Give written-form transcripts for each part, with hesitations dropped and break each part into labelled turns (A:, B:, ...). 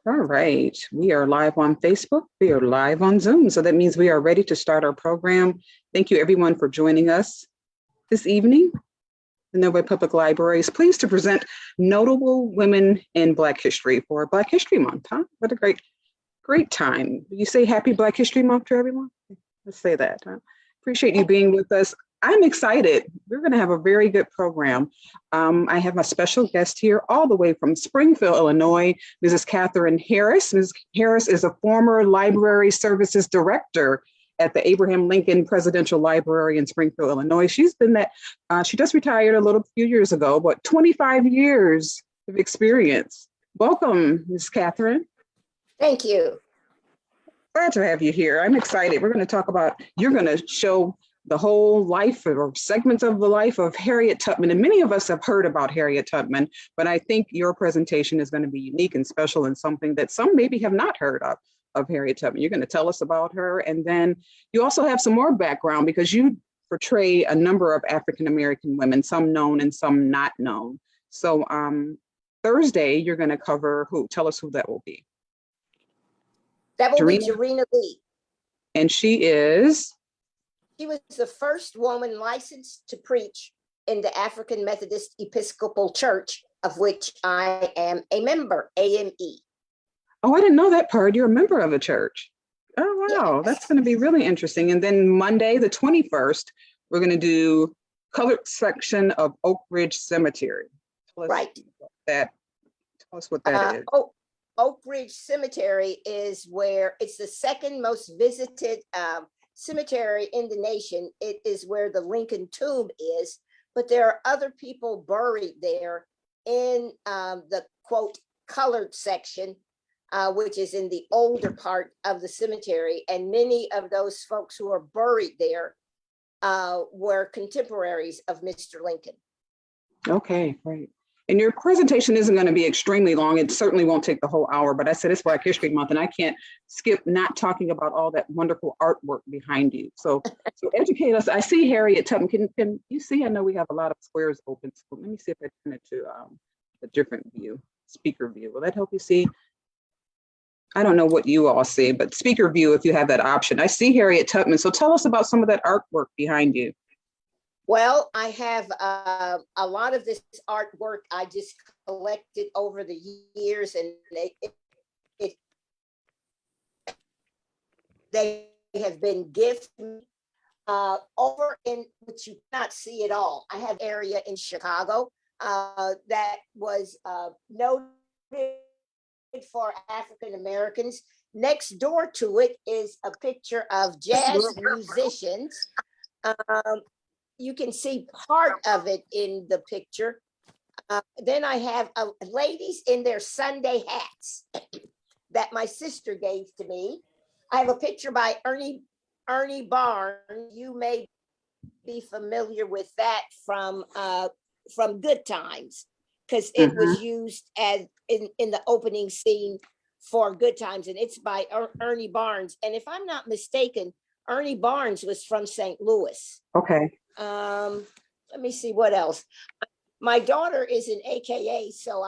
A: All right. We are live on Facebook. We are live on Zoom. So that means we are ready to start our program. Thank you, everyone, for joining us this evening. The Novi Public Library is pleased to present Notable Women in Black History for Black History Month. Huh? What a great time. You say Happy Black History Month to everyone? Let's say that. Huh? Appreciate you being with us. I'm excited. We're going to have a very good program. I have a special guest here all the way from Springfield, Illinois, Mrs. Kathryn Harris. Mrs. Harris is a former Library Services Director at the Abraham Lincoln Presidential Library in Springfield, Illinois. She's been that, she just retired a few years ago, but 25 years of experience. Welcome, Ms. Kathryn.
B: Thank you.
A: Glad to have you here. I'm excited. We're going to talk about, you're going to show the whole life or segments of the life of Harriet Tubman. And many of us have heard about Harriet Tubman, but I think your presentation is going to be unique and special and something that some maybe have not heard of Harriet Tubman. You're going to tell us about her. And then you also have some more background because you portray a number of African-American women, some known and some not known. So Thursday, you're going to cover who? Tell us who that will be.
B: That will be Jarena Lee.
A: And she is?
B: She was the first woman licensed to preach in the African Methodist Episcopal Church, of which I am a member, AME.
A: Oh, I didn't know that part. You're a member of a church. Oh, wow. Yes. That's going to be really interesting. And then Monday, the 21st, we're going to do colored section of Oak Ridge Cemetery. Tell us what that is.
B: Oak Ridge Cemetery is where it's the second most visited cemetery in the nation. It is where the Lincoln tomb is, but there are other people buried there in the quote colored section, which is in the older part of the cemetery. And many of those folks who are buried there were contemporaries of Mr. Lincoln.
A: Okay, great. And your presentation isn't going to be extremely long. It certainly won't take the whole hour, but I said it's Black History Month and I can't skip not talking about all that wonderful artwork behind you. So educate us. I see Harriet Tubman. Can you see? I know we have a lot of squares open. So let me see if I turn it to a different view, speaker view. Will that help you see? I don't know what you all see, but speaker view, if you have that option. I see Harriet Tubman. So tell us about some of that artwork behind you.
B: Well, I have a lot of this artwork I just collected over the years, and they have been gifted over in which you cannot see it all. I have an area in Chicago that was noted for African Americans. Next door to it is a picture of jazz musicians. You can see part of it in the picture. Then I have ladies in their Sunday hats that my sister gave to me. I have a picture by Ernie Barnes. You may be familiar with that from Good Times, because it was used as in the opening scene for Good Times, and it's by Ernie Barnes. And if I'm not mistaken, Ernie Barnes was from St. Louis.
A: Okay.
B: Let me see what else. My daughter is an AKA, so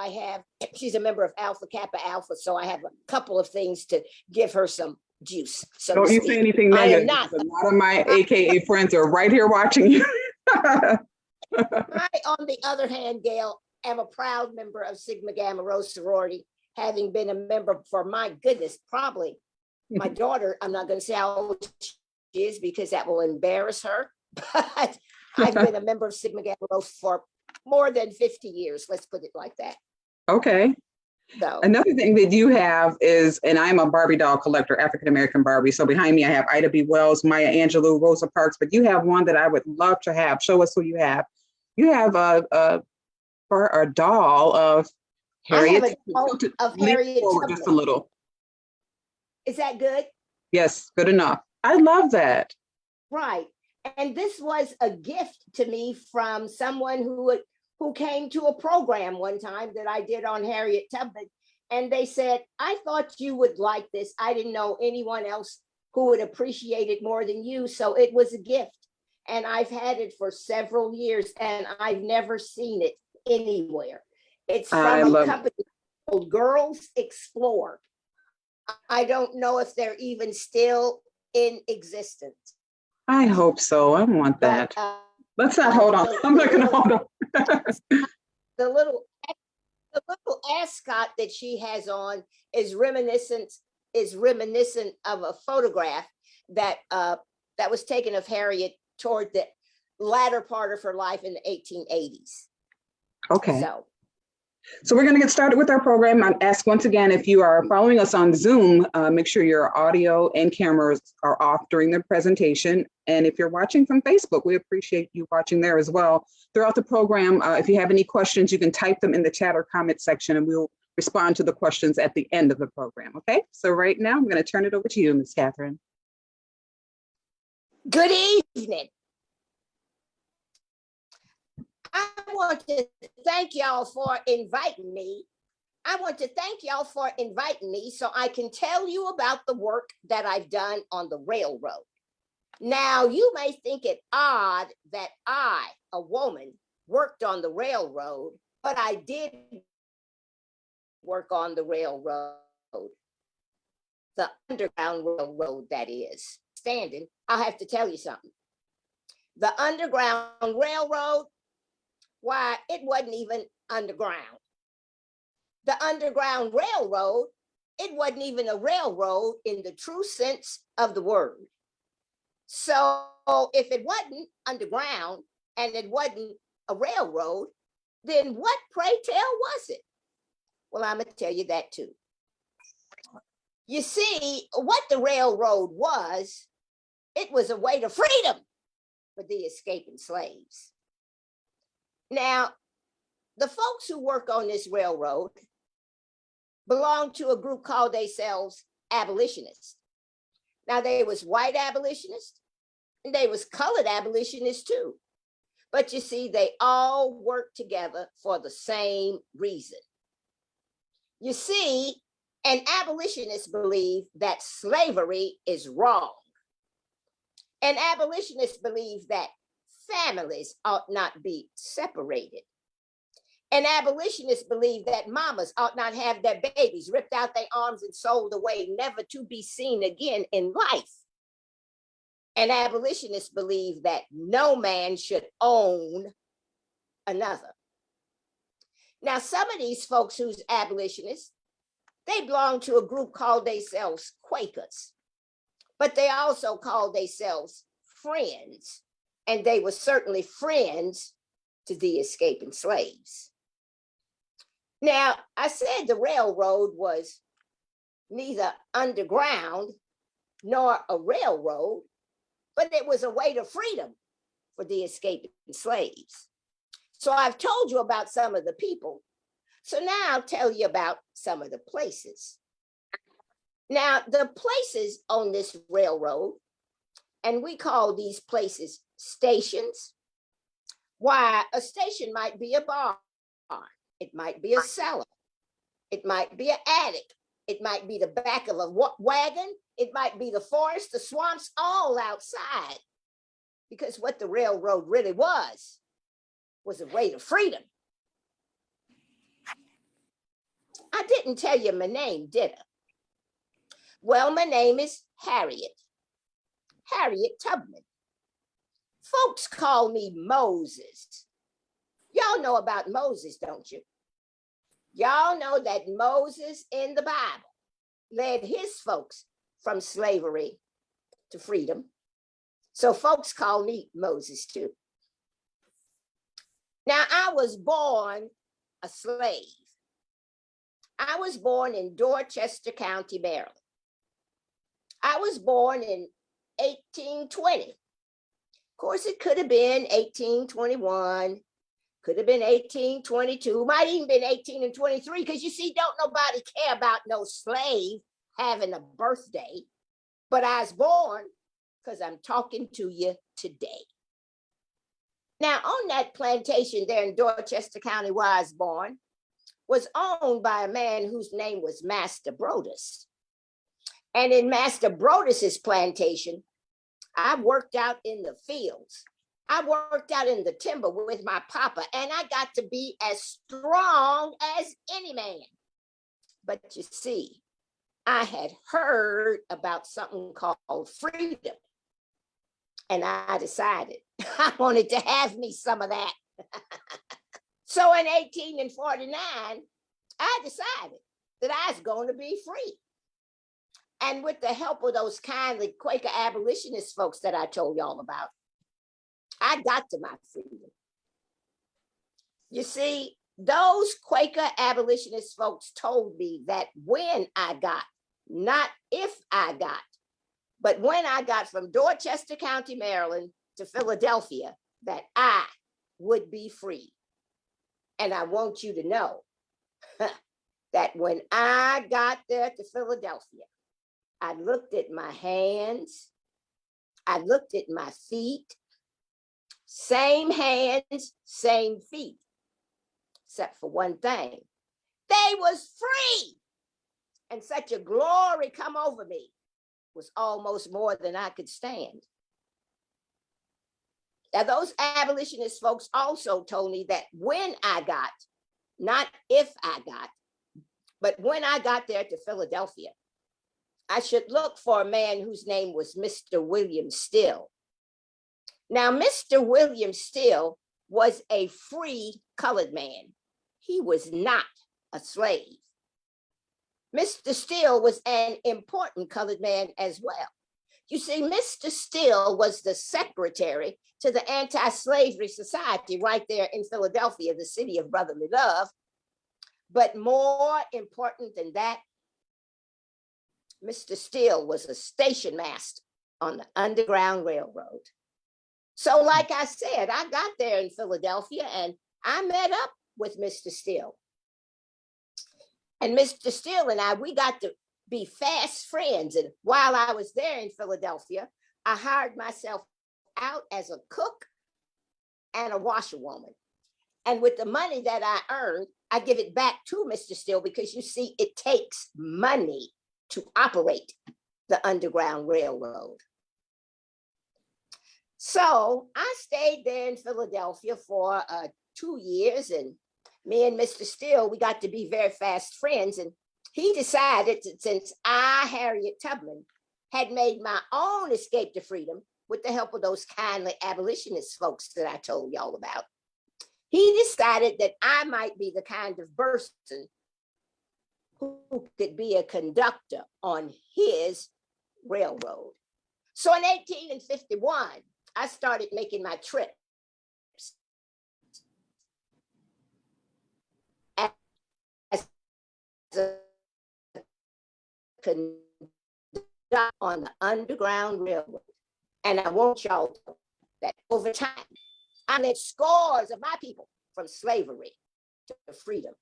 B: she's a member of Alpha Kappa Alpha, so I have a couple of things to give her some juice. So
A: don't you say anything negative. A lot of my AKA friends are right here watching you.
B: I, on the other hand, Gail, am a proud member of Sigma Gamma Rho sorority, having been a member for, my goodness, probably my daughter, I'm not going to say how old she is because that will embarrass her. But I've been a member of Sigma Gamma Rho for more than 50 years. Let's put it like that.
A: Okay.
B: So
A: another thing that you have is, and I'm a Barbie doll collector, African-American Barbie. So behind me, I have Ida B. Wells, Maya Angelou, Rosa Parks, but you have one that I would love to have. Show us who you have. You have a doll of Harriet.
B: I have a doll of Harriet Tubman.
A: Just a little.
B: Is that good?
A: Yes, good enough. I love that.
B: Right. And this was a gift to me from someone who came to a program one time that I did on Harriet Tubman. And they said, I thought you would like this. I didn't know anyone else who would appreciate it more than you. So it was a gift. And I've had it for several years and I've never seen it anywhere. It's from a company Girls Explore. I don't know if they're even still in existence.
A: I hope so. I want that.
B: But,
A: Let's not hold on. I'm not going to hold on.
B: the little ascot that she has on is reminiscent of a photograph that that was taken of Harriet toward the latter part of her life in the 1880s.
A: Okay. So we're going to get started with our program. I ask once again, if you are following us on Zoom, make sure your audio and cameras are off during the presentation. And if you're watching from Facebook, we appreciate you watching there as well. Throughout the program, if you have any questions, you can type them in the chat or comment section, and we'll respond to the questions at the end of the program. Okay, so right now I'm going to turn it over to you, Ms. Kathryn.
B: Good evening. I want to thank y'all for inviting me. So I can tell you about the work that I've done on the railroad. Now, you may think it odd that I, a woman, worked on the railroad, but I did work on the railroad, the Underground Railroad, that is. Standing, I'll have to tell you something. The Underground Railroad, why, it wasn't even underground. The Underground Railroad, it wasn't even a railroad in the true sense of the word. So if it wasn't underground and it wasn't a railroad, then what, pray tell, was it? Well, I'm going to tell you that too. You see, what the railroad was, it was a way to freedom for the escaping slaves. Now, the folks who work on this railroad belong to a group called themselves abolitionists. Now, they was white abolitionists and they was colored abolitionists too. But you see, they all work together for the same reason. You see, an abolitionist believe that slavery is wrong. And abolitionists believe that families ought not be separated. And abolitionists believe that mamas ought not have their babies ripped out their arms and sold away, never to be seen again in life. And abolitionists believe that no man should own another. Now, some of these folks who's abolitionists, they belong to a group called themselves Quakers, but they also call themselves Friends. And they were certainly friends to the escaping slaves. Now, I said the railroad was neither underground nor a railroad, but it was a way to freedom for the escaping slaves. So I've told you about some of the people. So now I'll tell you about some of the places. Now, the places on this railroad, and we call these places stations. Why, a station might be a barn. It might be a cellar. It might be an attic. It might be the back of a wagon. It might be the forest, the swamps, all outside. Because what the railroad really was a way to freedom. I didn't tell you my name, did I? Well, my name is Harriet Tubman. Folks call me Moses. Y'all know about Moses, don't you? Y'all know that Moses in the Bible led his folks from slavery to freedom. So folks call me Moses too. Now, I was born a slave. I was born in Dorchester County, Maryland. I was born in 1820. Of course, it could have been 1821, could have been 1822, might even been 1823, because you see, don't nobody care about no slave having a birthday. But I was born because I'm talking to you today. Now, on that plantation there in Dorchester County where I was born, was owned by a man whose name was Master Brodus. And in Master Brodus's plantation, I worked out in the fields. I worked out in the timber with my papa, and I got to be as strong as any man. But you see, I had heard about something called freedom. And I decided I wanted to have me some of that. So in 1849, I decided that I was going to be free. And with the help of those kindly Quaker abolitionist folks that I told y'all about, I got to my freedom. You see, those Quaker abolitionist folks told me that when I got, not if I got, but when I got from Dorchester County, Maryland to Philadelphia, that I would be free. And I want you to know that when I got there to Philadelphia, I looked at my hands, I looked at my feet, same hands, same feet, except for one thing. They was free. And such a glory come over me was almost more than I could stand. Now, those abolitionist folks also told me that when I got, not if I got, but when I got there to Philadelphia, I should look for a man whose name was Mr. William Steele. Now, Mr. William Steele was a free colored man. He was not a slave. Mr. Steele was an important colored man as well. You see, Mr. Steele was the secretary to the Anti-Slavery Society right there in Philadelphia, the city of brotherly love. But more important than that, Mr. Steele was a station master on the Underground Railroad. So like I said, I got there in Philadelphia and I met up with Mr. Steele. And Mr. Steele and I, we got to be fast friends. And while I was there in Philadelphia, I hired myself out as a cook and a washerwoman. And with the money that I earned, I give it back to Mr. Steele because you see, it takes money to operate the Underground Railroad. So I stayed there in Philadelphia for 2 years, and me and Mr. Steele, we got to be very fast friends. And he decided that since I, Harriet Tubman, had made my own escape to freedom with the help of those kindly abolitionist folks that I told y'all about, he decided that I might be the kind of person who could be a conductor on his railroad. So in 1851, I started making my trips as a conductor on the Underground Railroad. And I want y'all to know that over time, I led scores of my people from slavery to freedom.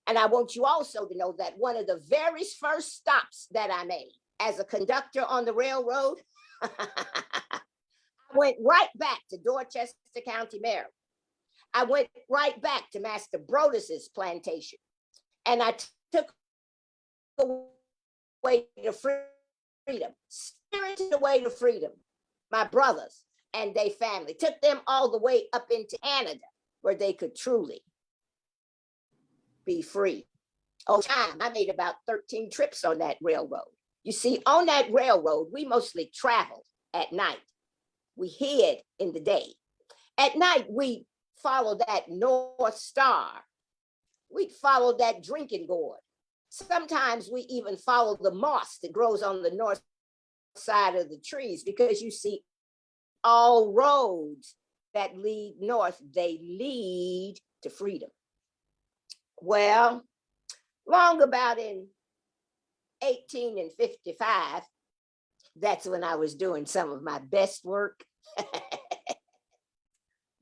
B: And I want you also to know that one of the very first stops that I made as a conductor on the railroad, I went right back to Dorchester County, Maryland. I went right back to Master Brodus's plantation. And I took away to freedom, spirited away to freedom, my brothers and their family, took them all the way up into Canada where they could truly be free. Over time, I made about 13 trips on that railroad. You see, on that railroad, we mostly traveled at night. We hid in the day. At night, we followed that North Star. We'd follow that drinking gourd. Sometimes we even follow the moss that grows on the north side of the trees, because you see, all roads that lead north, they lead to freedom. Well, long about in 1855, that's when I was doing some of my best work.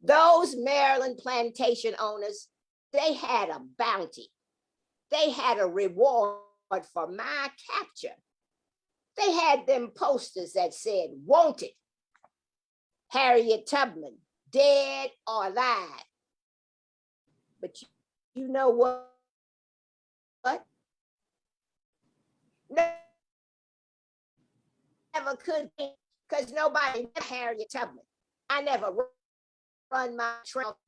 B: Those Maryland plantation owners, they had a bounty. They had a reward for my capture. They had them posters that said, "Wanted, Harriet Tubman, dead or alive." But you know what? Never could be, because nobody knew Harriet Tubman. I never run my trail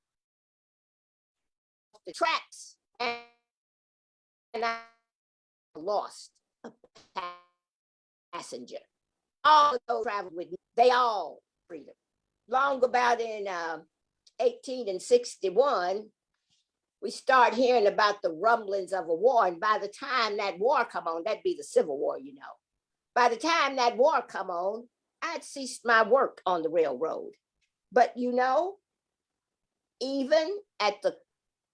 B: off the tracks, and lost a passenger. All of those traveled with me, they all freedom. Long about in 1861, we start hearing about the rumblings of a war. And by the time that war come on, that'd be the Civil War, you know. By the time that war come on, I'd ceased my work on the railroad. But you know, even at the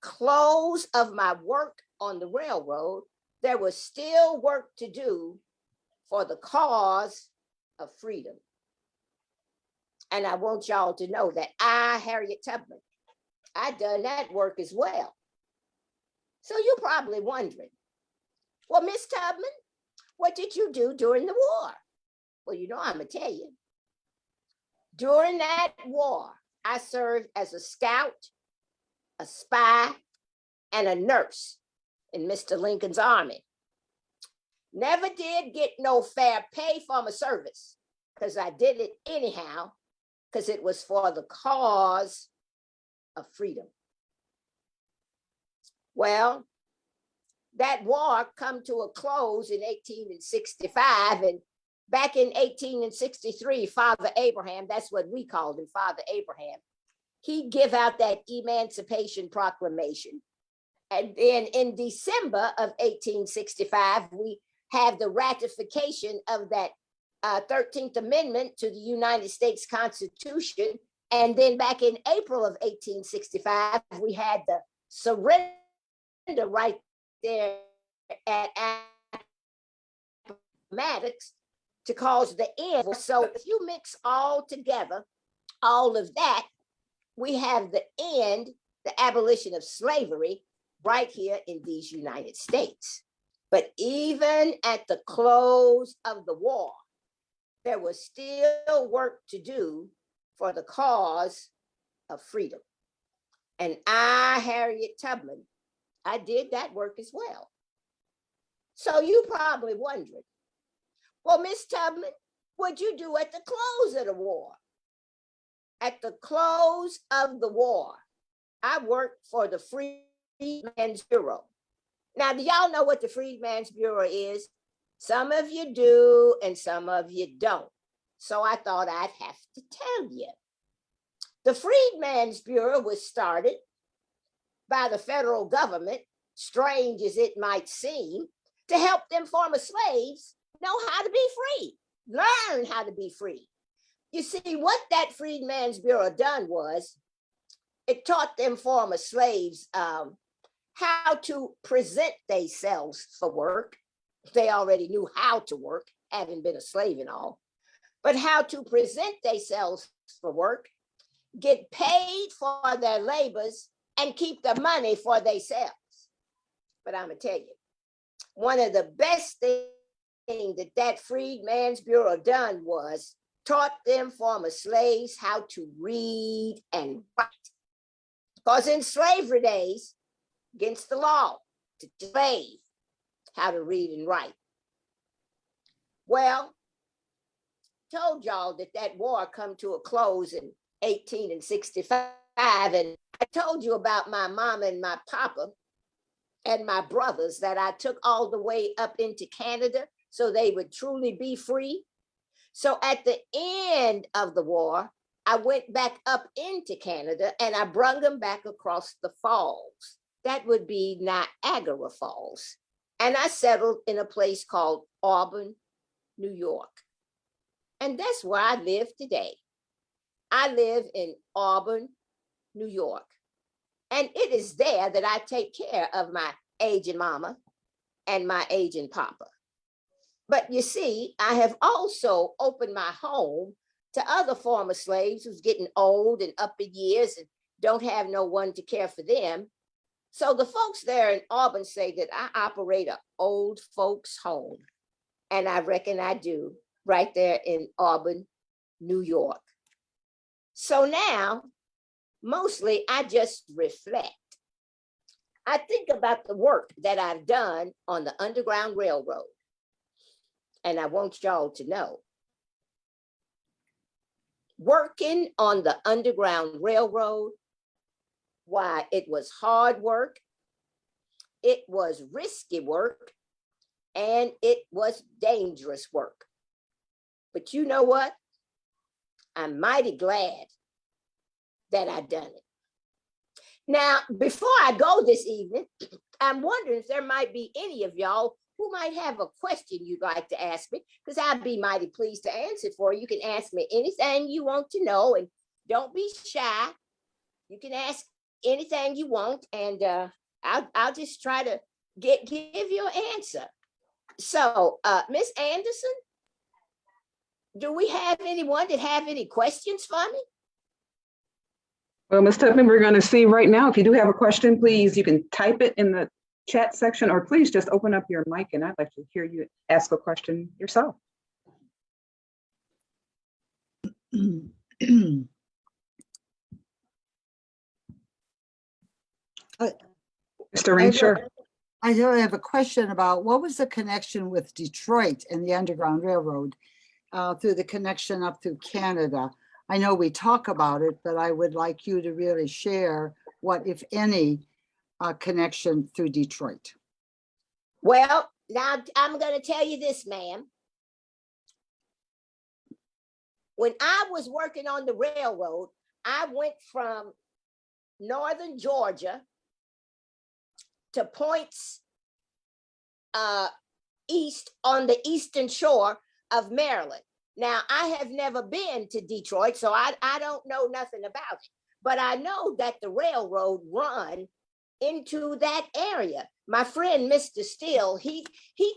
B: close of my work on the railroad, there was still work to do for the cause of freedom. And I want y'all to know that I, Harriet Tubman, I done that work as well. So you're probably wondering, well, Miss Tubman, what did you do during the war? Well, you know, I'm gonna tell you. During that war, I served as a scout, a spy, and a nurse in Mr. Lincoln's army. Never did get no fair pay for my service, because I did it anyhow, because it was for the cause of freedom. Well, that war come to a close in 1865, and back in 1863, Father Abraham, that's what we called him, Father Abraham, he give out that Emancipation Proclamation. And then in December of 1865, we have the ratification of that 13th Amendment to the United States Constitution. And then back in April of 1865, we had the surrender right there at Appomattox to cause the end. So if you mix all together, all of that, we have the end, the abolition of slavery right here in these United States. But even at the close of the war, there was still work to do for the cause of freedom. And I, Harriet Tubman, I did that work as well. So you probably wondering, well, Miss Tubman, what'd you do at the close of the war? At the close of the war, I worked for the Freedmen's Bureau. Now, do y'all know what the Freedmen's Bureau is? Some of you do, and some of you don't. So I thought I'd have to tell you. The Freedmen's Bureau was started by the federal government, strange as it might seem, to help them former slaves know how to be free, learn how to be free. You see, what that Freedmen's Bureau done was, it taught them former slaves how to present themselves for work. They already knew how to work, having been a slave and all, but how to present themselves for work, get paid for their labors, and keep the money for themselves. But I'm gonna tell you, one of the best things that Freedmen's Bureau done was taught them former slaves how to read and write. Because in slavery days, against the law to slave how to read and write. Well, told y'all that war come to a close in 1865, and I told you about my mom and my papa and my brothers that I took all the way up into Canada so they would truly be free. So at the end of the war, I went back up into Canada and I brought them back across the falls. That would be Niagara Falls. And I settled in a place called Auburn, New York. And that's where I live today. I live in Auburn, New York. And it is there that I take care of my aging mama and my aging papa. But you see, I have also opened my home to other former slaves who's getting old and up in years and don't have no one to care for them. So the folks there in Auburn say that I operate an old folks home. And I reckon I do, right there in Auburn, New York. So now, mostly I just reflect. I think about the work that I've done on the Underground Railroad. And I want y'all to know, working on the Underground Railroad, why, it was hard work, it was risky work, and it was dangerous work. But you know what? I'm mighty glad that I done it. Now, before I go this evening, I'm wondering if there might be any of y'all who might have a question you'd like to ask me, because I'd be mighty pleased to answer for you. You can ask me anything you want to know, and don't be shy. You can ask anything you want, and I'll just try to give you an answer. So, Miss Anderson, do we have anyone that have any questions for me?
A: Well, Ms. Tubman, we're going to see right now. If you do have a question, please, you can type it in the chat section, or please just open up your mic and I'd like to hear you ask a question yourself. Mr. Reensher.
C: I do have a question about what was the connection with Detroit and the Underground Railroad through the connection up through Canada. I know we talk about it, but I would like you to really share what, if any, connection through Detroit.
B: Well, now I'm going to tell you this, ma'am. When I was working on the railroad, I went from northern Georgia to points east on the eastern shore of Maryland. Now, I have never been to Detroit, so I don't know nothing about it. But I know that the railroad run into that area. My friend, Mr. Steele, he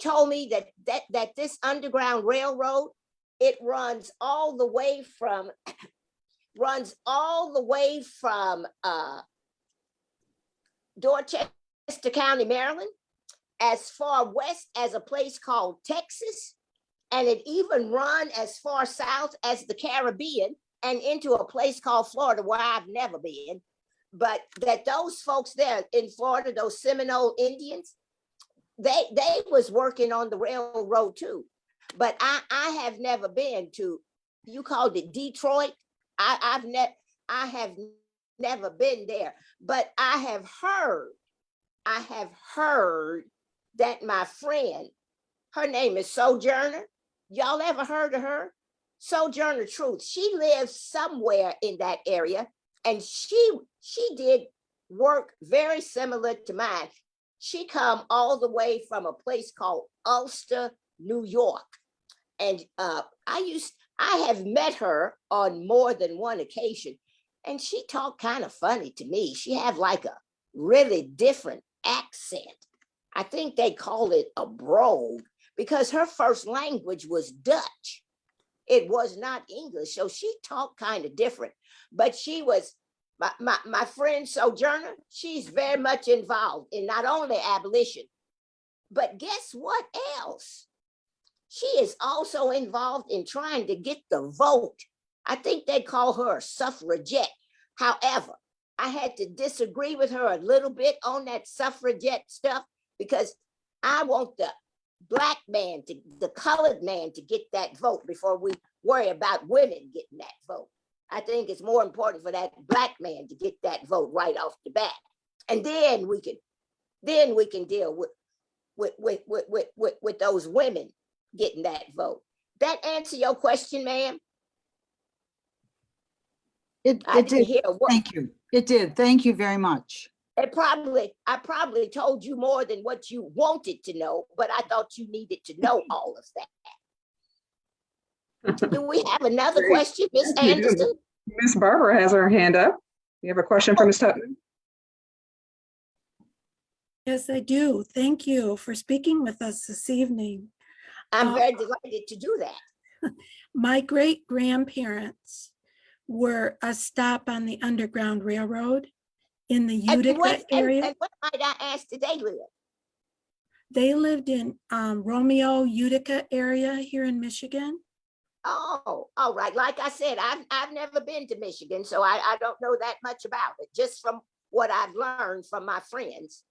B: told me that this Underground Railroad, it runs all the way from Dorchester County, Maryland, as far west as a place called Texas. And it even run as far south as the Caribbean and into a place called Florida, where I've never been. But that those folks there in Florida, those Seminole Indians, they was working on the railroad too. But I have never been to, you called it Detroit. I have never been there, but I have heard that my friend, her name is Sojourner. Y'all ever heard of her? Sojourner Truth. She lives somewhere in that area, and she did work very similar to mine. She come all the way from a place called Ulster, New York. And I have met her on more than one occasion, and she talked kind of funny to me. She have like a really different accent. I think they call it a brogue, because her first language was Dutch. It was not English, so she talked kind of different. But she was, my friend Sojourner, she's very much involved in not only abolition, but guess what else? She is also involved in trying to get the vote. I think they call her a suffragette. However, I had to disagree with her a little bit on that suffragette stuff, because I want the Black man, the colored man, to get that vote before we worry about women getting that vote. I think it's more important for that Black man to get that vote right off the bat, and then we can deal with those women getting that vote. That answer your question, ma'am?
C: It did. Thank you. It did. Thank you very much.
B: I probably told you more than what you wanted to know, but I thought you needed to know all of that. Do we have another question, Miss Anderson?
A: Miss Barbara has her hand up. You have a question for Ms. Tubman?
D: Yes, I do. Thank you for speaking with us this evening.
B: I'm very delighted to do that.
D: My great-grandparents were a stop on the Underground Railroad in the Utica area.
B: And what might I ask, did they live?
D: They lived in Romeo, Utica area here in Michigan.
B: Oh, all right. Like I said, I've never been to Michigan, so I don't know that much about it, just from what I've learned from my friends.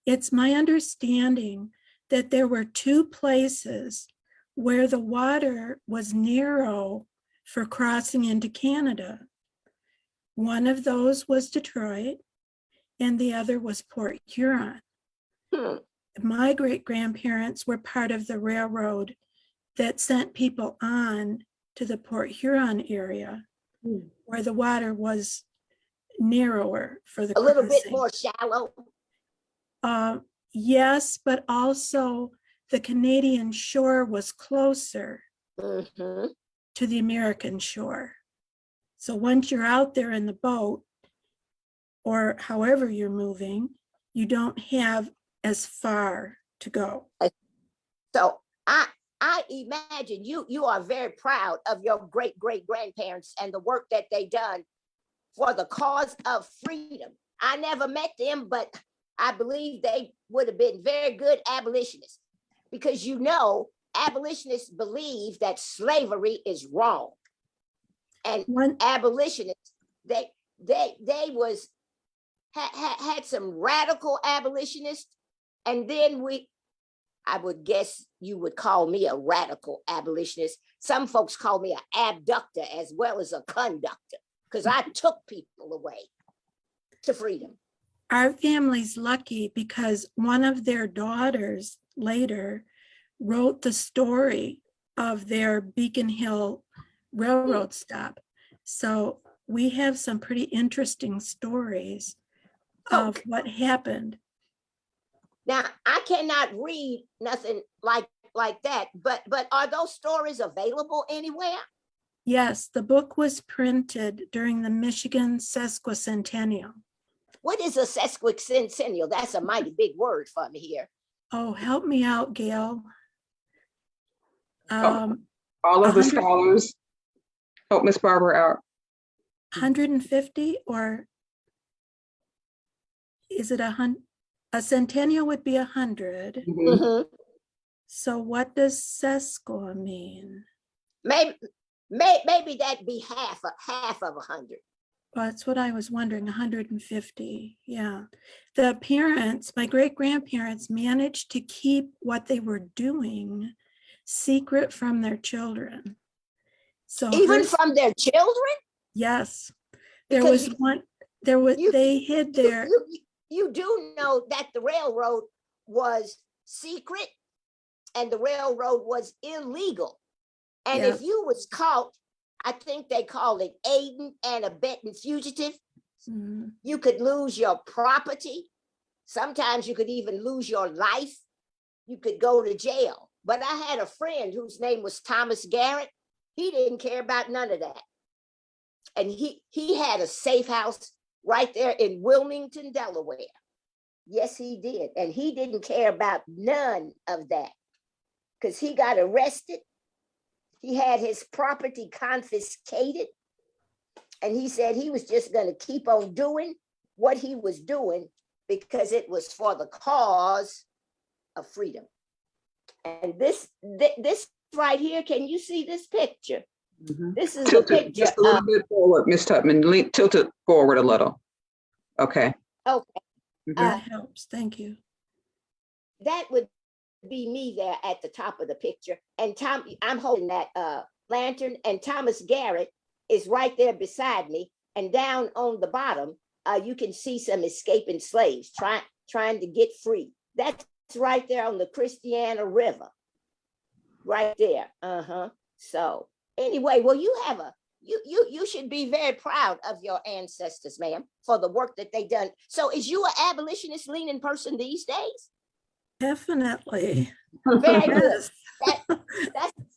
D: It's my understanding that there were two places where the water was narrow for crossing into Canada. One of those was Detroit, and the other was Port Huron. my great-grandparents were part of the railroad that sent people on to the Port Huron area where the water was narrower for the
B: A little bit
D: crossing.
B: more shallow.
D: Yes, but also the Canadian shore was closer
B: Mhm.
D: to the American shore. So once you're out there in the boat, or however you're moving, you don't have as far to go.
B: So I imagine you are very proud of your great-great-grandparents and the work that they done for the cause of freedom. I never met them, but I believe they would have been very good abolitionists, because abolitionists believe that slavery is wrong. And abolitionists, they had some radical abolitionists, and then I would guess you would call me a radical abolitionist. Some folks call me an abductor as well as a conductor, because I took people away to freedom.
D: Our family's lucky because one of their daughters later wrote the story of their Beacon Hill railroad stop. So we have some pretty interesting stories of what happened.
B: Now, I cannot read nothing like that, but are those stories available anywhere?
D: Yes, the book was printed during the Michigan sesquicentennial.
B: What is a sesquicentennial? That's a mighty big word for me here.
D: Oh, help me out, Gail.
A: All of the scholars, help Miss Barbara out.
D: 150, or is it 100? A centennial would be 100.
B: Mm-hmm.
D: So what does sesqua mean?
B: Maybe that'd be half of 100.
D: Well, that's what I was wondering, 150. Yeah. The parents, my great-grandparents, managed to keep what they were doing secret from their children. So
B: even from their children?
D: Yes.
B: Because
D: they hid their.
B: You do know that the railroad was secret and the railroad was illegal. And if you was caught, I think they called it aiding and abetting fugitive, you could lose your property. Sometimes you could even lose your life. You could go to jail. But I had a friend whose name was Thomas Garrett. He didn't care about none of that. And he had a safe house right there in Wilmington, Delaware. Yes, he did. And he didn't care about none of that because he got arrested. He had his property confiscated. And he said he was just going to keep on doing what he was doing because it was for the cause of freedom. And this right here, can you see this picture? Mm-hmm. This is a picture.
A: Just a little bit forward, Ms. Tubman. Tilt it forward a little. Okay.
B: Okay.
D: That helps. Thank you.
B: That would be me there at the top of the picture. And I'm holding that lantern, and Thomas Garrett is right there beside me. And down on the bottom, you can see some escaping slaves trying to get free. That's right there on the Christiana River. Right there. So anyway, well, you should be very proud of your ancestors, ma'am, for the work that they done. So is you an abolitionist leaning person these days?
D: Definitely.
B: Very good.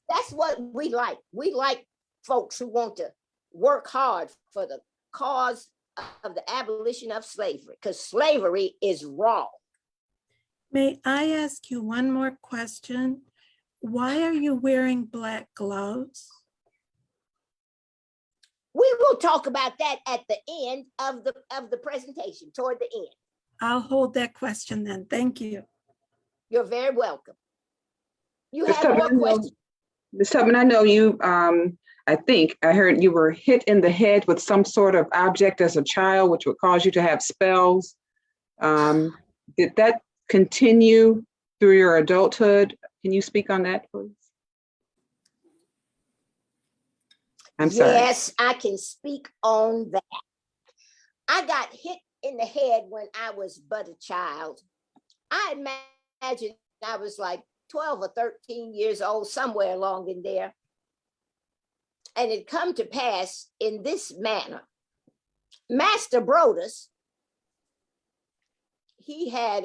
B: That's what we like. We like folks who want to work hard for the cause of the abolition of slavery, because slavery is wrong.
D: May I ask you one more question? Why are you wearing black gloves?
B: We will talk about that at the end of the presentation, toward the end.
D: I'll hold that question then. Thank you.
B: You're very welcome. You have more questions?
A: Ms. Tubman, I know you, I think I heard you were hit in the head with some sort of object as a child, which would cause you to have spells. Did that continue through your adulthood? Can you speak on that, please? I'm sorry.
B: Yes, I can speak on that. I got hit in the head when I was but a child. I imagine I was like 12 or 13 years old, somewhere along in there. And it come to pass in this manner. Master Brodus, he had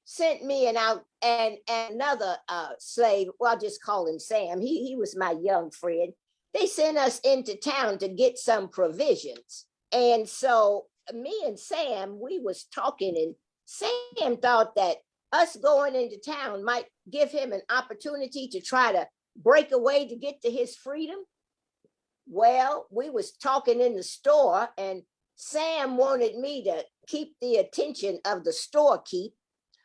B: sent me and another slave, well, I'll just call him Sam. He was my young friend. They sent us into town to get some provisions. And so me and Sam, we was talking, and Sam thought that us going into town might give him an opportunity to try to break away to get to his freedom. Well, we was talking in the store, and Sam wanted me to keep the attention of the storekeep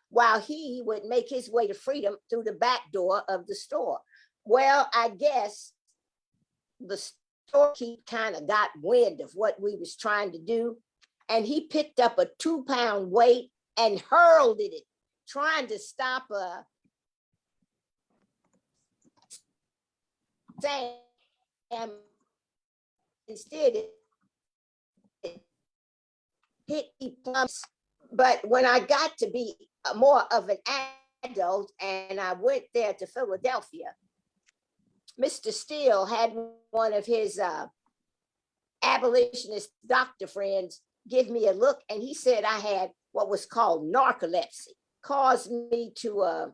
B: while he would make his way to freedom through the back door of the store. Well, I guess the storekeep kind of got wind of what we was trying to do, and he picked up a 2-pound weight and hurled it, trying to stop Sam. Instead, it hit me plumps. But when I got to be more of an adult and I went there to Philadelphia, Mr. Steele had one of his abolitionist doctor friends give me a look, and he said I had what was called narcolepsy, caused me to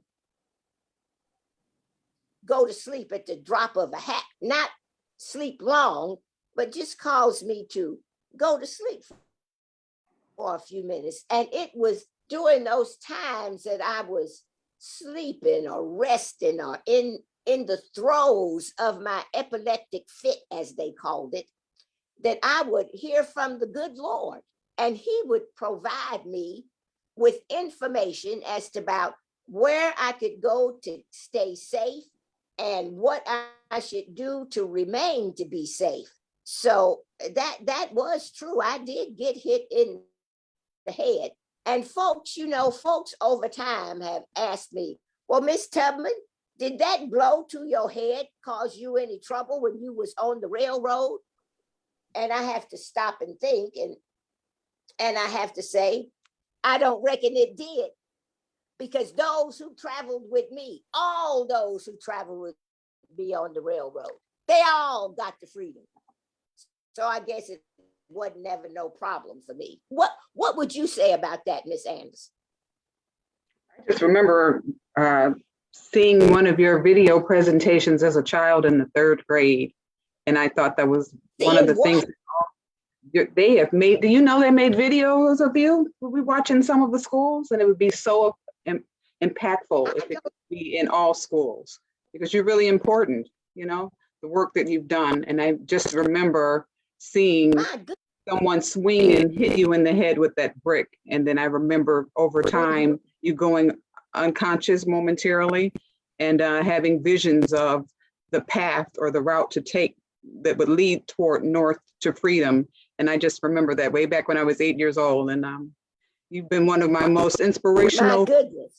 B: go to sleep at the drop of a hat, not sleep long, but just caused me to go to sleep for a few minutes. And it was during those times that I was sleeping or resting or in the throes of my epileptic fit, as they called it, that I would hear from the good Lord, and he would provide me with information as to about where I could go to stay safe and what I should do to remain to be safe. So that was true. I did get hit in the head. And folks, folks over time have asked me, well, Miss Tubman, did that blow to your head cause you any trouble when you was on the railroad? And I have to stop and think, and I have to say, I don't reckon it did, because those who traveled with me, all those who traveled with me on the railroad, they all got the freedom. So I guess it wasn't never no problem for me. What would you say about that, Miss Anderson?
A: I just remember seeing one of your video presentations as a child in the 3rd grade. And I thought that was one of the things they have made. Do you know they made videos of you? We'll be watching some of the schools, and it would be so impactful if it could be in all schools, because you're really important, the work that you've done. And I just remember seeing someone swing and hit you in the head with that brick. And then I remember over time you going unconscious momentarily and having visions of the path or the route to take that would lead toward north to freedom. And I just remember that way back when I was 8 years old. And you've been one of my most inspirational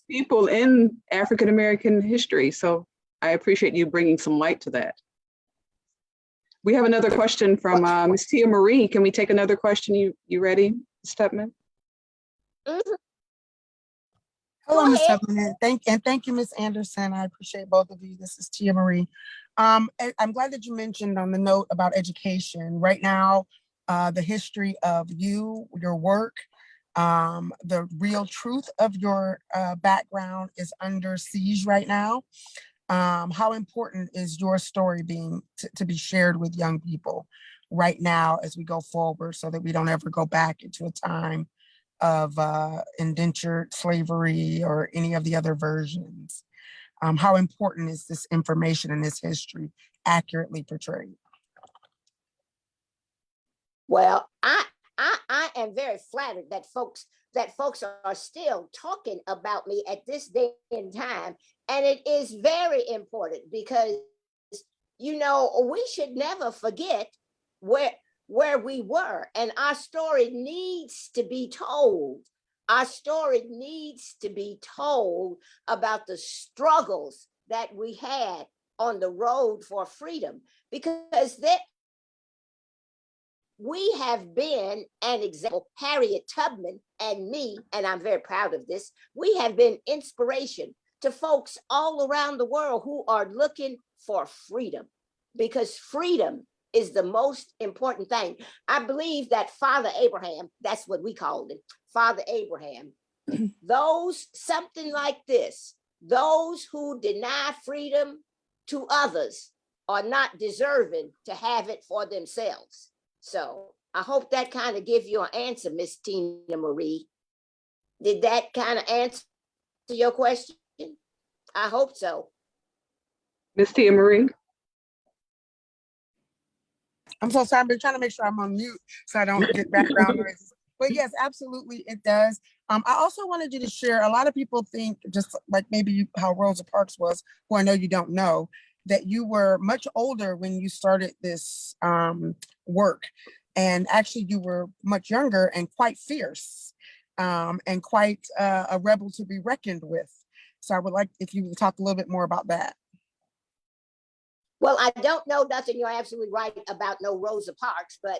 A: people in African-American history. So I appreciate you bringing some light to that. We have another question from Ms. Tia Marie. Can we take another question? You ready, Ms. Tubman?
B: Mm-hmm.
E: Hello, Ms. Tubman, and thank you, Ms. Anderson. I appreciate both of you. This is Tia Marie. I'm glad that you mentioned on the note about education. Right now, the history of you, your work, the real truth of your background is under siege right now. How important is your story being to be shared with young people right now as we go forward, so that we don't ever go back into a time of indentured slavery or any of the other versions? How important is this information and this history accurately portrayed?
B: Well, I am very flattered that folks are still talking about me at this day and time. And it is very important because, we should never forget where we were, and our story needs to be told. Our story needs to be told about the struggles that we had on the road for freedom, because we have been an example, Harriet Tubman and me, and I'm very proud of this, we have been inspiration to folks all around the world who are looking for freedom, because freedom is the most important thing. I believe that Father Abraham, that's what we called him, Father Abraham, those, something like this, those who deny freedom to others are not deserving to have it for themselves. So I hope that kind of give you an answer, Miss Tina Marie. Did that kind of answer your question? I hope so.
A: Ms. Tia Marie?
E: I'm so sorry, I've been trying to make sure I'm on mute so I don't get background noises. But yes, absolutely, it does. I also wanted you to share, a lot of people think, just like maybe you, how Rosa Parks was, who I know you don't know, that you were much older when you started this work. And actually you were much younger and quite fierce and quite a rebel to be reckoned with. So I would like if you would talk a little bit more about that.
B: Well, I don't know nothing, you're absolutely right about no Rosa Parks, but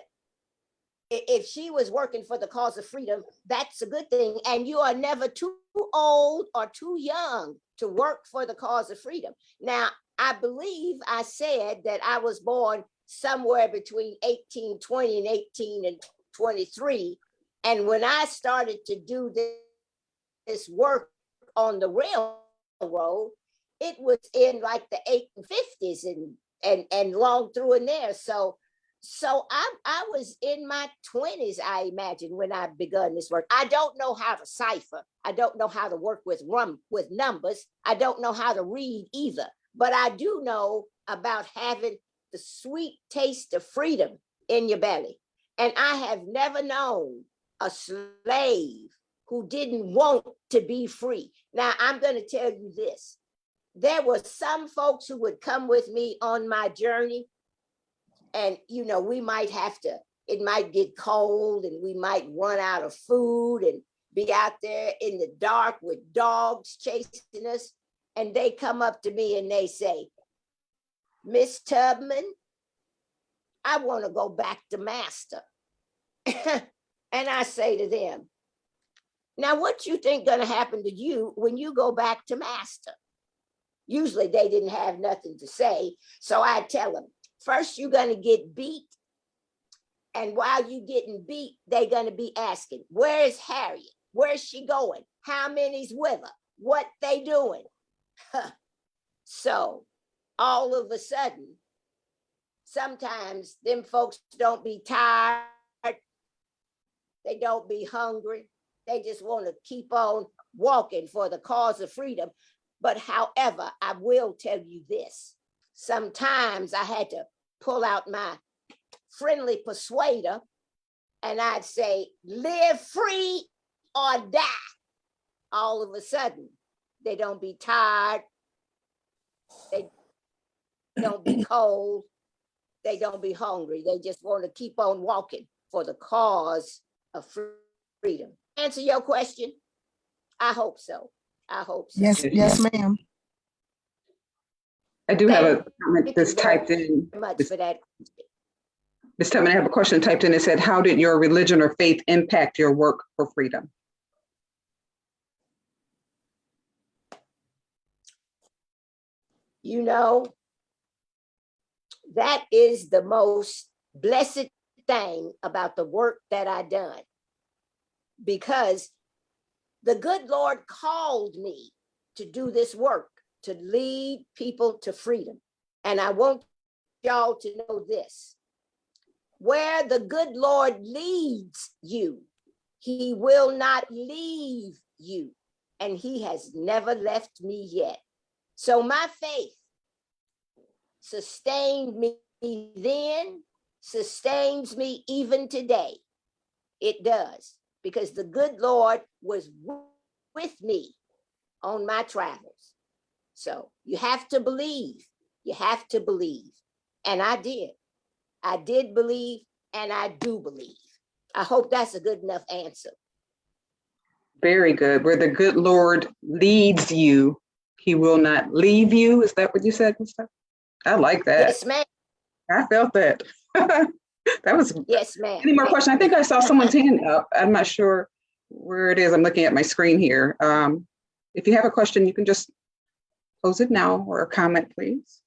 B: if she was working for the cause of freedom, that's a good thing. And you are never too old or too young to work for the cause of freedom. Now, I believe I said that I was born somewhere between 1820 and 1823. And when I started to do this work on the railroad, it was in like the 1850s and long through in there. So I was in my 20s, I imagine, when I begun this work. I don't know how to cipher. I don't know how to work with numbers. I don't know how to read either. But I do know about having the sweet taste of freedom in your belly. And I have never known a slave who didn't want to be free. Now, I'm going to tell you this. There were some folks who would come with me on my journey. And, you know, we might have to, it might get cold and we might run out of food and be out there in the dark with dogs chasing us. And they come up to me and they say, Miss Tubman, I want to go back to master. And I say to them, now what you think gonna happen to you when you go back to master? Usually they didn't have nothing to say. So I tell them, first you're gonna get beat. And while you getting beat, they're gonna be asking, where is Harriet? Where's she going? How many's with her? What they doing? So all of a sudden, sometimes them folks don't be tired. They don't be hungry. They just want to keep on walking for the cause of freedom. But however, I will tell you this. Sometimes I had to pull out my friendly persuader and I'd say, live free or die. All of a sudden, they don't be tired. They don't be cold. They don't be hungry. They just want to keep on walking for the cause of freedom. Answer your question? I hope so. I hope so.
E: Yes, ma'am.
A: I do have a comment that's typed in.
B: Much for that.
A: Ms. Tubman, I have a question typed in that said, how did your religion or faith impact your work for freedom?
B: You know, that is the most blessed thing about the work that I done, because the good Lord called me to do this work, to lead people to freedom. And I want y'all to know this. Where the good Lord leads you, he will not leave you. And he has never left me yet. So my faith sustained me then, sustains me even today. It does, because the good Lord was with me on my travels. So you have to believe. You have to believe. And I did. I did believe, and I do believe. I hope that's a good enough answer.
A: Very good. Where the good Lord leads you, he will not leave you. Is that what you said, Ms. Tubman? I like that.
B: Yes, ma'am.
A: I felt that. That was,
B: Yes, ma'am.
A: any more questions? I think I saw someone's hand up. I'm not sure where it is. I'm looking at my screen here. If you have a question, you can just pose it now or a comment, please.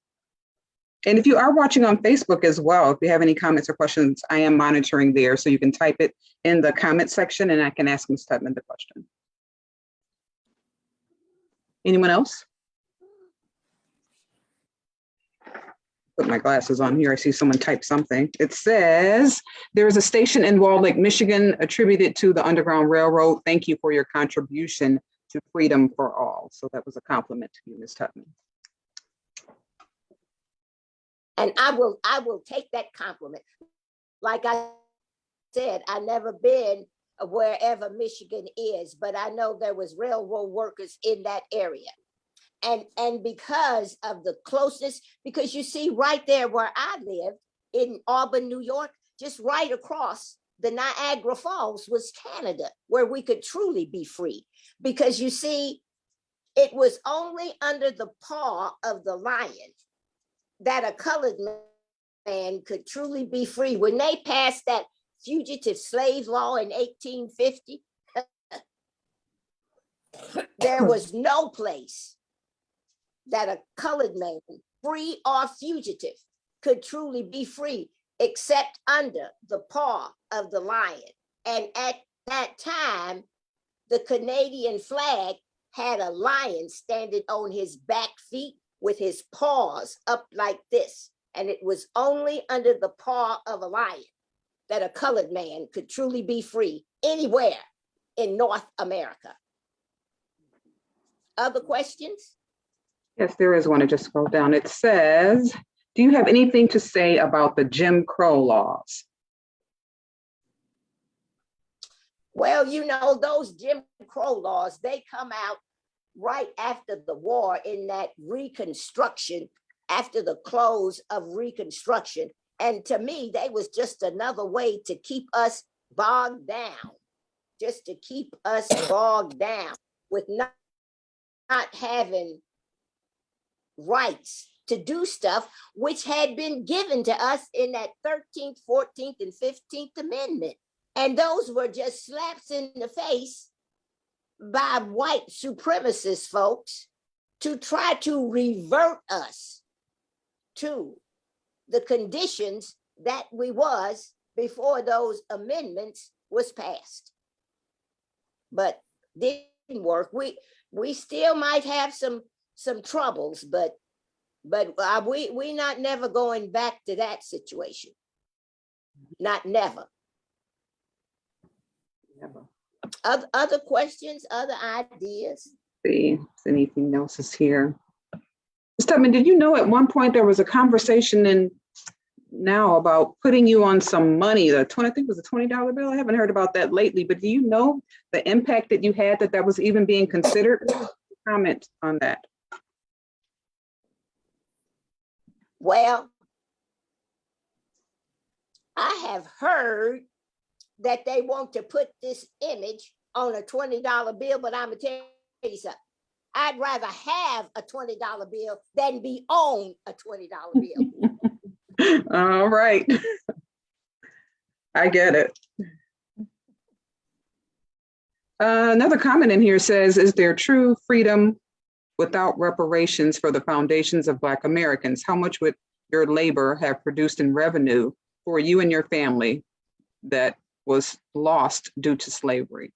A: And if you are watching on Facebook as well, if you have any comments or questions, I am monitoring there. So you can type it in the comment section and I can ask Ms. Tubman the question. Anyone else? Put my glasses on here. I see someone type something. It says, there is a station in Wall Lake, Michigan attributed to the Underground Railroad. Thank you for your contribution to freedom for all. So that was a compliment to you, Ms. Tubman.
B: And I will take that compliment. Like I said, I never been wherever Michigan is, but I know there was railroad workers in that area. And because of the closeness, because you see right there where I live in Auburn, New York, just right across the Niagara Falls was Canada, where we could truly be free. Because you see, it was only under the paw of the lion that a colored man could truly be free. When they passed that fugitive slave law in 1850, there was no place that a colored man, free or fugitive, could truly be free except under the paw of the lion. And at that time, the Canadian flag had a lion standing on his back feet with his paws up like this. And it was only under the paw of a lion that a colored man could truly be free anywhere in North America. Other questions?
A: Yes, there is one. I just scrolled down. It says, do you have anything to say about the Jim Crow laws?
B: Well, you know, those Jim Crow laws, they come out right after the war in that Reconstruction, after the close of Reconstruction. And to me, they was just another way to keep us bogged down, just to keep us bogged down with not having rights to do stuff which had been given to us in that 13th, 14th, and 15th Amendment. And those were just slaps in the face by white supremacist folks to try to revert us to the conditions that we was before those amendments was passed. But didn't work. We still might have some troubles, but we not never going back to that situation. Not never.
A: Never.
B: Other questions, other ideas?
A: See if anything else is here. Ms. Tubman, did you know at one point there was a conversation in now about putting you on some money, I think it was a $20 bill? I haven't heard about that lately, but do you know the impact that you had that was even being considered? Comment on that.
B: Well, I have heard that they want to put this image on a $20 bill, but I'm gonna tell you something. I'd rather have a $20 bill than be on a $20 bill.
A: All right. I get it. Another comment in here says, is there true freedom without reparations for the foundations of Black Americans? How much would your labor have produced in revenue for you and your family that was lost due to slavery?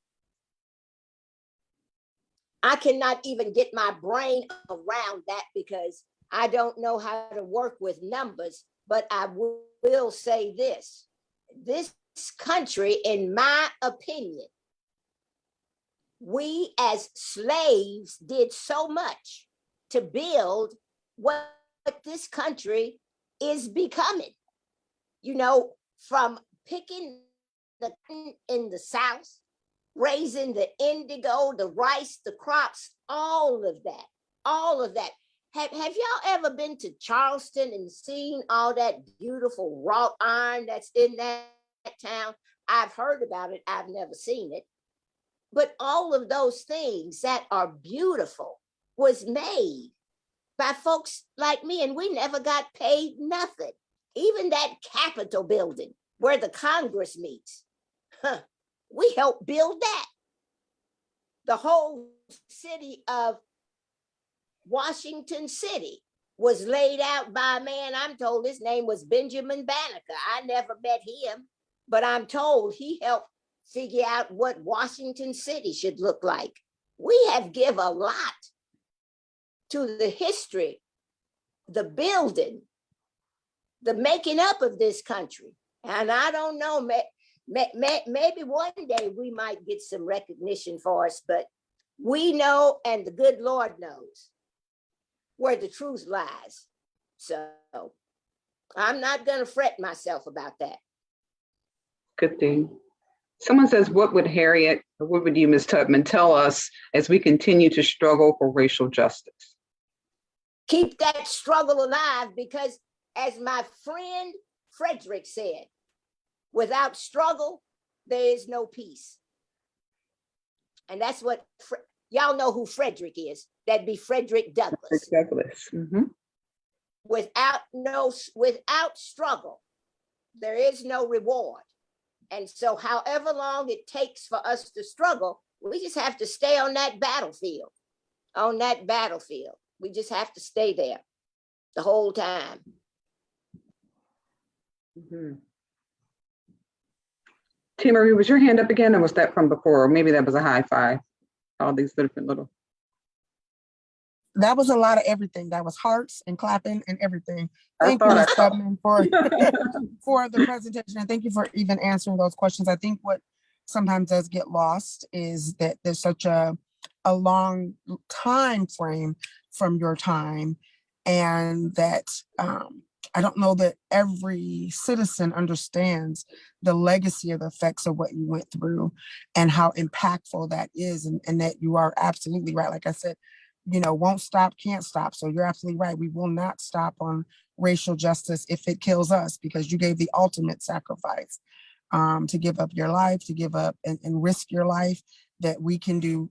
B: I cannot even get my brain around that because I don't know how to work with numbers, but I will say this. This country, in my opinion, we as slaves did so much to build what this country is becoming. You know, from picking the in the South, raising the indigo, the rice, the crops, all of that. Have y'all ever been to Charleston and seen all that beautiful wrought iron that's in that town? I've heard about it, I've never seen it. But all of those things that are beautiful was made by folks like me, and we never got paid nothing. Even that Capitol building where the Congress meets. Huh. We helped build that. The whole city of Washington City was laid out by a man, I'm told his name was Benjamin Banneker. I never met him, but I'm told he helped figure out what Washington City should look like. We have given a lot to the history, the building, the making up of this country. And I don't know, maybe one day we might get some recognition for us, but we know, and the good Lord knows, where the truth lies. So I'm not going to fret myself about that.
A: Good thing. Someone says, what would Harriet, or what would you, Ms. Tubman, tell us as we continue to struggle for racial justice?
B: Keep that struggle alive, because as my friend Frederick said, without struggle, there is no peace. And that's what, y'all know who Frederick is. That'd be Frederick Douglass.
A: Douglass. Mm-hmm.
B: Without struggle, there is no reward. And so however long it takes for us to struggle, we just have to stay on that battlefield. We just have to stay there the whole time.
A: Mm-hmm. Tia Marie, was your hand up again, or was that from before? Or maybe that was a high five. All these different little.
E: That was a lot of everything. That was hearts and clapping and everything. Thank you, Ms. Tubman, for the presentation. And thank you for even answering those questions. I think what sometimes does get lost is that there's such a long time frame from your time, and that I don't know that every citizen understands the legacy of the effects of what you went through and how impactful that is, and that you are absolutely right. Like I said, won't stop, can't stop. So you're absolutely right. We will not stop on racial justice if it kills us, because you gave the ultimate sacrifice to give up your life, to give up and risk your life, that we can do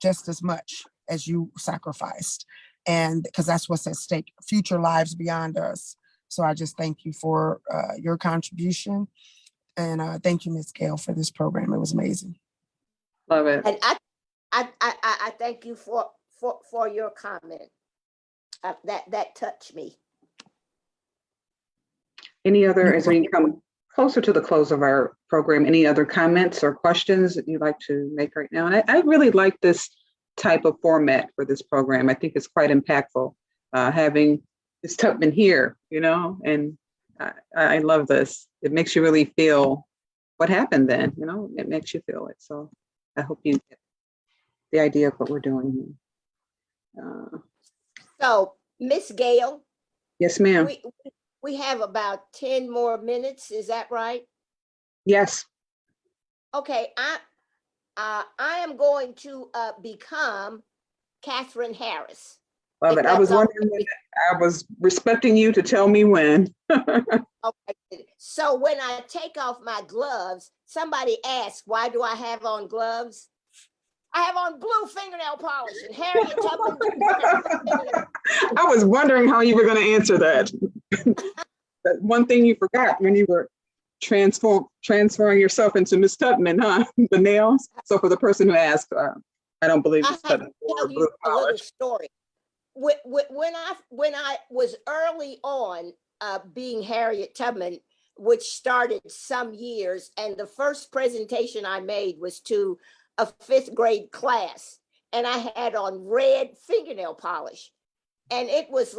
E: just as much as you sacrificed. And because that's what's at stake, future lives beyond us. So I just thank you for your contribution. And thank you, Ms. Gale, for this program. It was amazing.
A: Love it.
B: And I thank you for your comment. That touched me.
A: Any other, as we come closer to the close of our program, any other comments or questions that you'd like to make right now? And I really like this type of format for this program. I think it's quite impactful, having Ms. Tubman here, and I love this. It makes you really feel what happened then, it makes you feel it. So I hope you get the idea of what we're doing here.
B: So, Miss Gale.
A: Yes, ma'am.
B: We have about 10 more minutes. Is that right?
A: Yes.
B: Okay. I am going to become Kathryn Harris.
A: Love it. I was wondering when, I was respecting you to tell me when.
B: Okay. So when I take off my gloves, somebody asks, why do I have on gloves? I have on blue fingernail polish and Harriet Tubman.
A: I was wondering how you were going to answer that. That one thing you forgot when you were transferring yourself into Miss Tubman, huh? The nails. So for the person who asked, I don't believe Miss Tubman wore blue
B: a little
A: polish.
B: story. When I was early on being Harriet Tubman, which started some years, and the first presentation I made was to a 5th grade class, and I had on red fingernail polish. And it was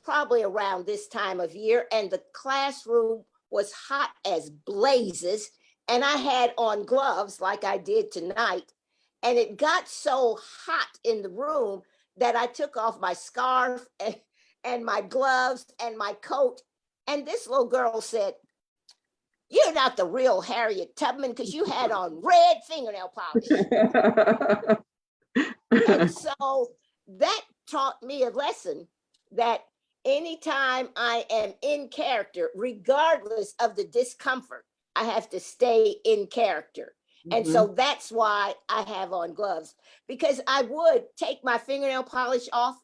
B: probably around this time of year, and the classroom was hot as blazes, and I had on gloves like I did tonight. And it got so hot in the room that I took off my scarf and my gloves and my coat. And this little girl said, "You're not the real Harriet Tubman because you had on red fingernail polish." And so that taught me a lesson that anytime I am in character, regardless of the discomfort, I have to stay in character. And so that's why I have on gloves, because I would take my fingernail polish off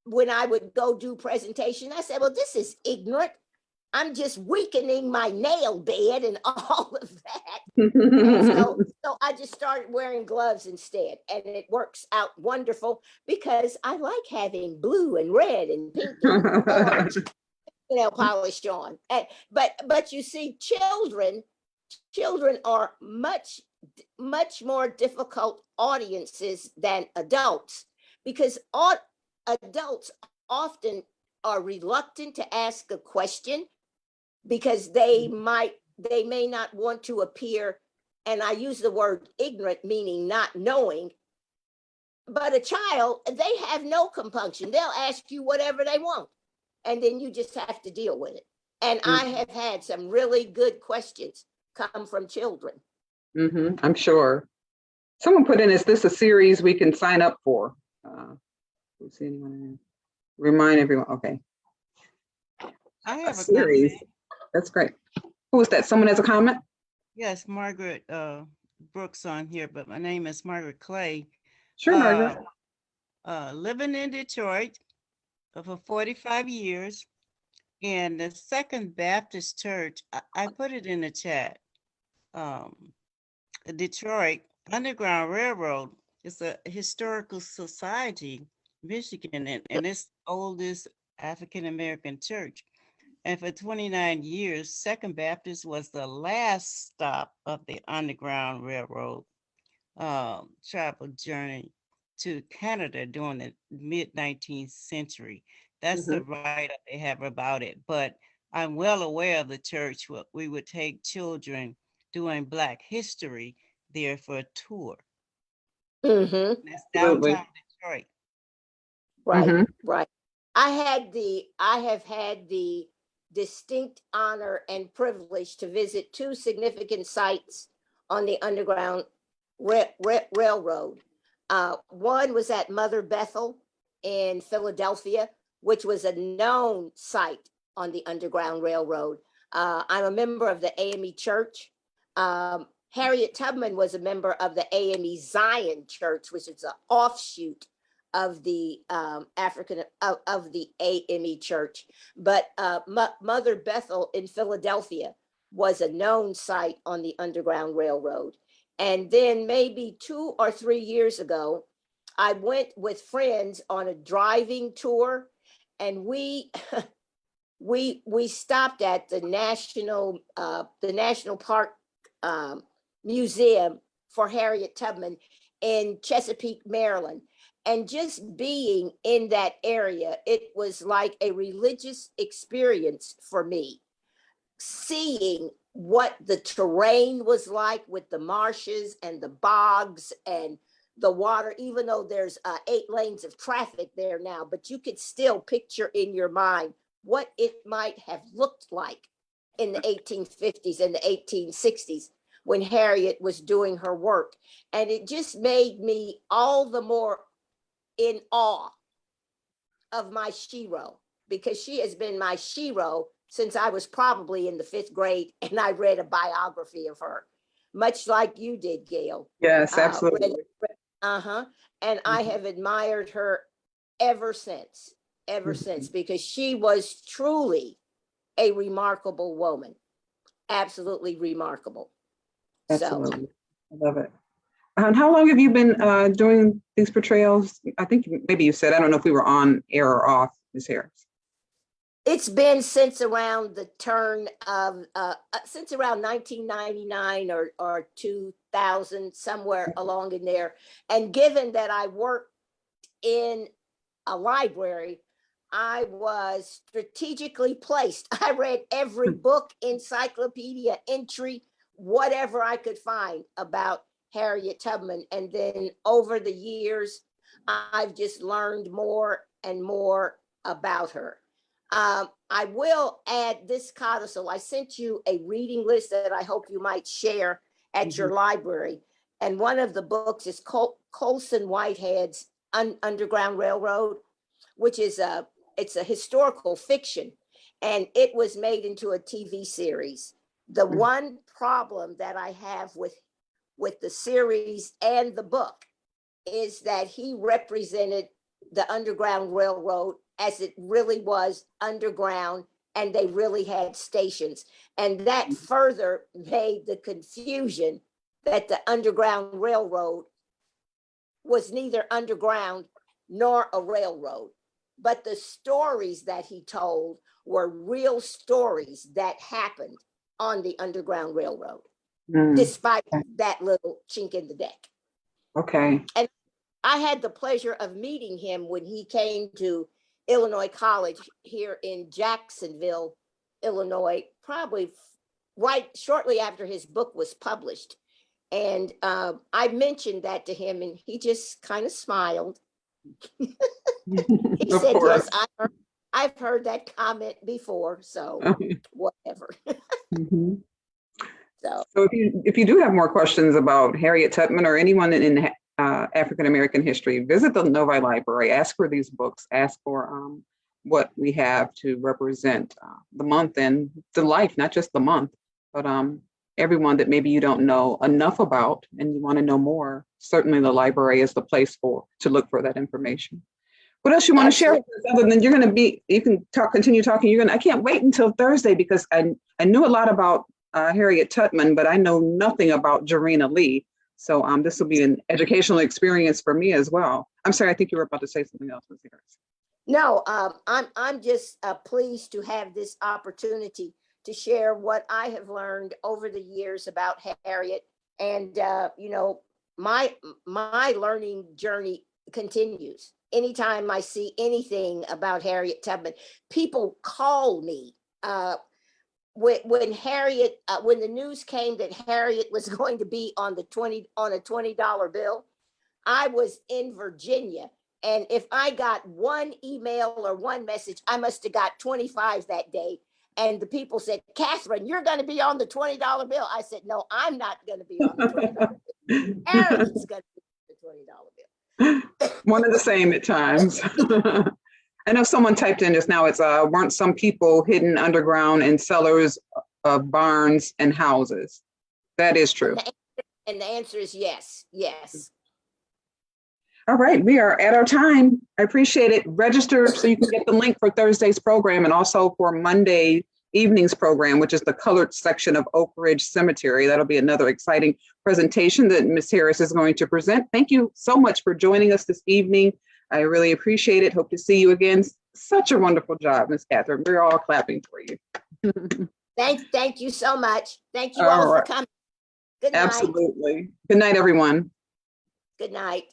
B: when I would go do presentation. I said, well, this is ignorant. I'm just weakening my nail bed and all of that. And so I just started wearing gloves instead, and it works out wonderful because I like having blue and red and pink and orange nail polished on. But you see, children are much more difficult audiences than adults, because adults often are reluctant to ask a question because they may not want to appear, and I use the word ignorant, meaning not knowing. But a child, they have no compunction. They'll ask you whatever they want, and then you just have to deal with it. And I have had some really good questions come from children.
A: I'm sure. Someone put in, is this a series we can sign up for? See anyone? Remind everyone. Okay.
F: I have a
A: series.
F: comment.
A: That's great. Who is that? Someone has a comment?
F: Yes, Margaret Brooks on here, but my name is Margaret Clay.
A: Sure, Margaret.
F: Living in Detroit for 45 years, and the Second Baptist Church, I put it in the chat. Detroit Underground Railroad is a historical society, Michigan, and it's the oldest African-American church. And for 29 years, Second Baptist was the last stop of the Underground Railroad travel journey to Canada during the mid-19th century. That's the write-up they have about it. But I'm well aware of the church. We would take children doing Black history there for a tour. That's downtown Detroit.
B: Right, right. I have had the distinct honor and privilege to visit two significant sites on the Underground Railroad. One was at Mother Bethel in Philadelphia, which was a known site on the Underground Railroad. I'm a member of the AME Church. Harriet Tubman was a member of the AME Zion Church, which is an offshoot of the of the AME Church. But Mother Bethel in Philadelphia was a known site on the Underground Railroad. And then maybe 2 or 3 years ago, I went with friends on a driving tour, and we stopped at the National Park Museum for Harriet Tubman in Chesapeake, Maryland. And just being in that area, it was like a religious experience for me, seeing what the terrain was like with the marshes and the bogs and the water, even though there's 8 lanes of traffic there now, but you could still picture in your mind what it might have looked like in the 1850s and the 1860s when Harriet was doing her work. And it just made me all the more in awe of my shero, because she has been my shero since I was probably in the 5th grade, and I read a biography of her, much like you did, Gail.
A: Yes, absolutely.
B: And I have admired her ever since, because she was truly a remarkable woman, absolutely remarkable.
A: Absolutely. I love it. And how long have you been doing these portrayals? I think maybe you said, I don't know if we were on air or off, Ms. Harris.
B: It's been since around the turn of, since around 1999 or 2000, somewhere along in there. And given that I worked in a library, I was strategically placed. I read every book, encyclopedia, entry, whatever I could find about Harriet Tubman. And then over the years, I've just learned more and more about her. I will add this codicil. I sent you a reading list that I hope you might share at your library. And one of the books is Colson Whitehead's Underground Railroad, which is it's a historical fiction, and it was made into a TV series. The one problem that I have with the series and the book is that he represented the Underground Railroad as it really was underground and they really had stations. And that further made the confusion that the Underground Railroad was neither underground nor a railroad. But the stories that he told were real stories that happened on the Underground Railroad, despite that little chink in the deck.
A: Okay.
B: And I had the pleasure of meeting him when he came to Illinois College here in Jacksonville, Illinois, probably right shortly after his book was published. And I mentioned that to him, and he just kind of smiled. He said,
A: course.
B: yes, I've heard that comment before, so whatever.
A: Mhm.
B: So
A: So if you do have more questions about Harriet Tubman or anyone in African-American history, visit the Novi Library, ask for these books, ask for what we have to represent the month and the life, not just the month, but everyone that maybe you don't know enough about and you want to know more. Certainly the library is the place to look for that information. What else you want to share with us other than you're going to be, you can continue talking. I can't wait until Thursday because I knew a lot about Harriet Tubman, but I know nothing about Jarena Lee. So this will be an educational experience for me as well. I'm sorry, I think you were about to say something else, Ms. Harris.
B: no, I'm just pleased to have this opportunity to share what I have learned over the years about Harriet. And you know, my learning journey continues. Anytime I see anything about Harriet Tubman, people call me. When Harriet, when the news came that Harriet was going to be on a $20 bill, I was in Virginia. And if I got one email or one message, I must have got 25 that day. And the people said, Kathryn, you're going to be on the $20 bill. I said, no, I'm not going to be on the $20 bill. Harriet's going to be on the $20 bill.
A: One and the same at times. I know someone typed in just now, it's weren't some people hidden underground in cellars of barns and houses? That is true.
B: And the answer is yes, yes.
A: All right, we are at our time. I appreciate it. Register so you can get the link for Thursday's program and also for Monday evening's program, which is the colored section of Oak Ridge Cemetery. That'll be another exciting presentation that Ms. Harris is going to present. Thank you so much for joining us this evening. I really appreciate it. Hope to see you again. Such a wonderful job, Ms. Kathryn. We're all clapping for you.
B: Thank you so much. Thank you all for coming. Good night.
A: Absolutely. Good night, everyone.
B: Good night.